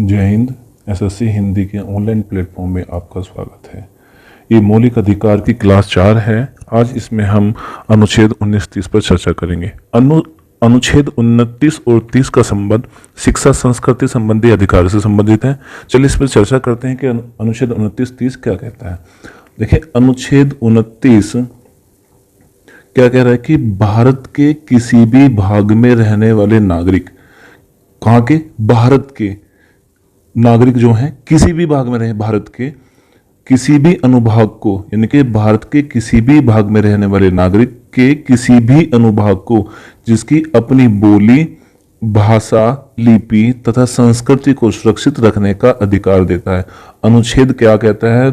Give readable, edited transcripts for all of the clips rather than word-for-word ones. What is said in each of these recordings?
जय हिंद। एसएससी हिंदी के online platform में आपका स्वागत है। ये मौलिक अधिकार की क्लास 4 है। आज इसमें हम अनुच्छेद 19-30 पर चर्चा करेंगे। अनुच्छेद 29 और 30 का संबंध शिक्षा संस्कृति संबंधी अधिकार से संबंधित है। चलिए इस पर चर्चा करते हैं कि अनुच्छेद 29-30 क्या कहता है। देखिए, अनुच्छेद 29 क्या कह रहा है कि भारत के किसी भी भाग में रहने वाले नागरिक, कहाँ के? भारत के नागरिक जो हैं, किसी भी भाग में रहे भारत के किसी भी अनुभाग को, यानी कि भारत के किसी भी भाग में रहने वाले नागरिक के किसी भी अनुभाग को जिसकी अपनी बोली, भाषा, लिपि तथा संस्कृति को सुरक्षित रखने का अधिकार देता है। अनुच्छेद क्या कहता है?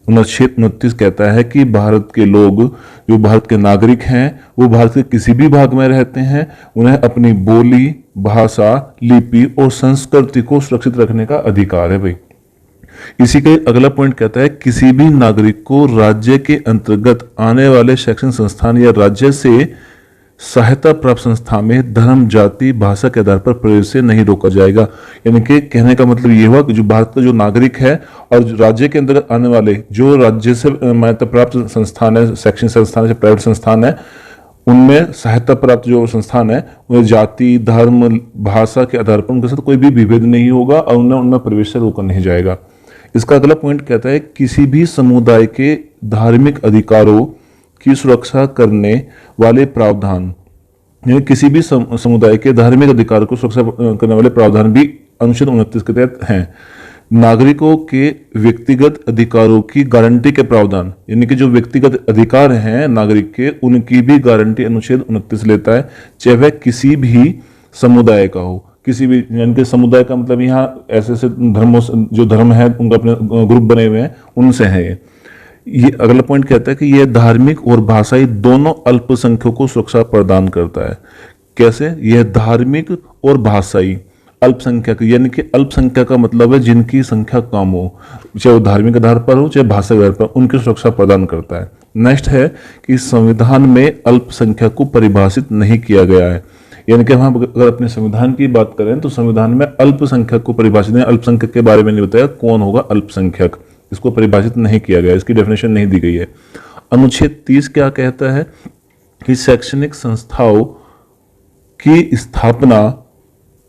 अनुच्छेद 29 कहता है कि भारत के लोग, जो भारत के नागरिक हैं, वो भारत के किसी भी भाग में रहते हैं, उन्हें अपनी बोली, भाषा, लिपि और संस्कृति को सुरक्षित रखने का अधिकार है भाई। इसी का अगला पॉइंट कहता है किसी भी नागरिक को राज्य के अंतर्गत आने वाले शैक्षणिक संस्थान या राज्य से सहायता प्राप्त संस्था में धर्म, जाति, भाषा के आधार पर प्रवेश से नहीं रोका जाएगा। यानी कि कहने का मतलब ये हुआ कि जो भारत का जो नागरिक है और राज्य के अंदर आने वाले जो राज्य से मान्यता प्राप्त संस्थान है, शैक्षणिक संस्थान है, प्राइवेट संस्थान है, उनमें सहायता प्राप्त जो संस्थान है, उन्हें जाति, धर्म, भाषा के आधार पर उनके साथ कोई भी विभेद नहीं होगा और उन्हें उनमें प्रवेश से रोका नहीं जाएगा। इसका अगला पॉइंट कहता है किसी भी समुदाय के धार्मिक अधिकारों की सुरक्षा करने वाले प्रावधान, यानी किसी भी समुदाय के धार्मिक अधिकार को सुरक्षा करने वाले प्रावधान भी अनुच्छेद 29 के तहत हैं। नागरिकों के व्यक्तिगत अधिकारों की गारंटी के प्रावधान, यानी कि जो व्यक्तिगत अधिकार हैं नागरिक के, उनकी भी गारंटी अनुच्छेद 29 लेता है, चाहे वह किसी भी समुदाय का हो। किसी भी, यानी कि समुदाय का मतलब यहाँ ऐसे ऐसे धर्मों, जो धर्म है उनका अपने ग्रुप बने हुए हैं, उनसे है ये अगला पॉइंट कहता है कि यह धार्मिक और भाषाई दोनों अल्पसंख्यकों को सुरक्षा प्रदान करता है। कैसे? यह धार्मिक और भाषाई अल्पसंख्यक, यानी कि अल्पसंख्यक का मतलब है जिनकी संख्या कम हो, चाहे वो धार्मिक आधार पर हो चाहे भाषा आधार पर, उनकी सुरक्षा प्रदान करता है। नेक्स्ट है कि संविधान में अल्पसंख्यक को परिभाषित नहीं किया गया है। यानी कि हम अगर अपने संविधान की बात करें तो संविधान में अल्पसंख्यक को परिभाषित नहीं, अल्पसंख्यक के बारे में नहीं बताया कौन होगा अल्पसंख्यक, इसको परिभाषित नहीं किया गया, इसकी डेफिनेशन नहीं दी गई है। अनुच्छेद 30 क्या कहता है कि शैक्षणिक संस्थाओं की स्थापना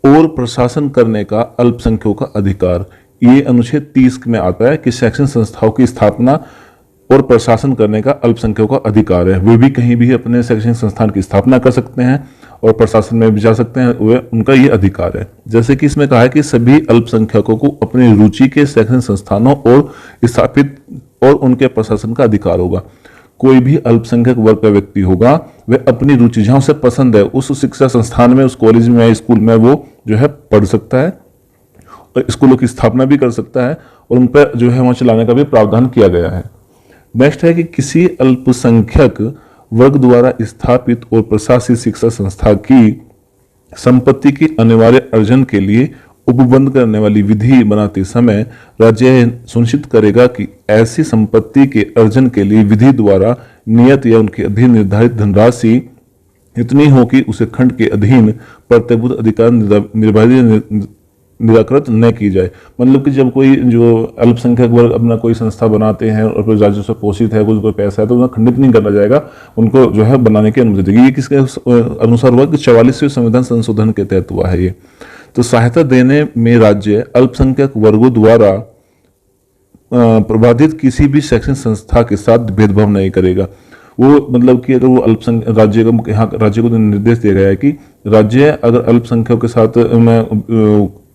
और प्रशासन करने का अल्पसंख्यकों का अधिकार, ये अनुच्छेद 30 में आता है कि शैक्षणिक संस्थाओं की स्थापना और प्रशासन करने का अल्पसंख्यकों का अधिकार है। वे भी कहीं भी अपने शैक्षणिक संस्थान की स्थापना कर सकते हैं और प्रशासन में भी जा सकते हैं, वे उनका ये अधिकार है। जैसे कि इसमें कहा है कि सभी अल्पसंख्यकों को अपनी रुचि के शैक्षणिक संस्थानों और स्थापित और उनके प्रशासन का अधिकार होगा। कोई भी अल्पसंख्यक वर्ग का व्यक्ति होगा, वह अपनी रुचि जहां उसे पसंद है उस शिक्षा संस्थान में, उस कॉलेज में, स्कूल में वो जो है पढ़ सकता है और स्कूलों की स्थापना भी कर सकता है और उन पर जो है वहां चलाने का भी प्रावधान किया गया है। नेक्स्ट है कि किसी अल्पसंख्यक वर्ग द्वारा स्थापित और प्रशासित शिक्षा संस्था की संपत्ति की अनिवार्य अर्जन के लिए उपबंध करने वाली विधि बनाते समय राज्य सुनिश्चित करेगा कि ऐसी संपत्ति के अर्जन के लिए विधि द्वारा नियत या उनके अधीन निर्धारित धनराशि इतनी हो कि उसे खंड के अधीन प्रतिभूत अधिकार निर्धारित निराकृत न की जाए। मतलब कि जब कोई जो अल्पसंख्यक वर्ग अपना कोई संस्था बनाते हैं और कोई राज्य से पोषित है, कुछ कोई पैसा है, तो उन्हें खंडित नहीं करना जाएगा, उनको जो है बनाने की अनुमति देगी। ये किसके अनुसार हुआ कि 44वें संविधान संशोधन के तहत हुआ है ये। तो सहायता देने में राज्य अल्पसंख्यक वर्गों द्वारा प्रबाधित किसी भी शैक्षणिक संस्था के साथ भेदभाव नहीं करेगा। वो मतलब कि अगर वो अल्पसंख्यक राज्य को, यहाँ राज्य को निर्देश दिया गया है कि राज्य अगर अल्पसंख्यक के साथ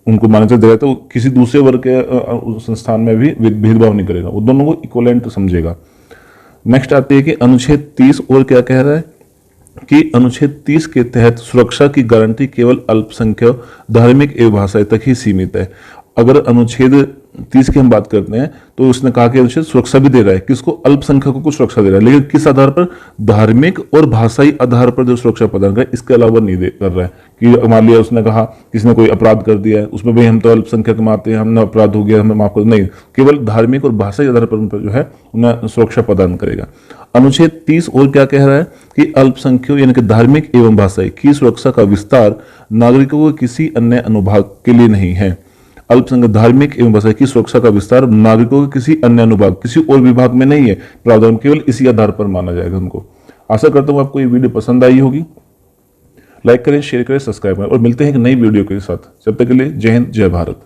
उनको मान्यता दे रहा है तो किसी दूसरे वर्ग के संस्थान में भी भेदभाव नहीं करेगा, वो दोनों को इक्वलेंट समझेगा। नेक्स्ट आती है कि अनुच्छेद 30 और क्या कह रहा है कि अनुच्छेद 30 के तहत सुरक्षा की गारंटी केवल अल्पसंख्यक, धार्मिक एवं भाषाई तक ही सीमित है। अगर अनुच्छेद 30 की हम बात करते हैं तो उसने कहा कि अनुच्छेद सुरक्षा भी दे रहा है, किसको? अल्पसंख्यकों को सुरक्षा दे रहा है, लेकिन किस आधार पर? धार्मिक और भाषाई आधार पर जो सुरक्षा प्रदान कर, इसके अलावा नहीं कर रहा है। कि मान लिया उसने कहा किसी ने कोई अपराध कर दिया है, उसमें भी हम तो अल्पसंख्यक मानते हैं, हमने अपराध हो गया हमें माफ कर, नहीं, केवल धार्मिक और भाषाई आधार पर उन पर जो है उन्हें सुरक्षा प्रदान करेगा। अनुच्छेद 30 और क्या कह रहा है कि अल्पसंख्यकों यानी कि धार्मिक एवं भाषाई की सुरक्षा का विस्तार नागरिकों के किसी अन्य अनुभाग के लिए नहीं है। अल्पसंख्यक धार्मिक एवं भाषा की सुरक्षा का विस्तार नागरिकों के किसी अन्य अनुभाग, किसी और विभाग में नहीं है, प्रावधान केवल इसी आधार पर माना जाएगा उनको। आशा करता हूं आपको ये वीडियो पसंद आई होगी। लाइक करें, शेयर करें, सब्सक्राइब करें और मिलते हैं एक नई वीडियो के साथ। जब तक के लिए जय हिंद, जय भारत।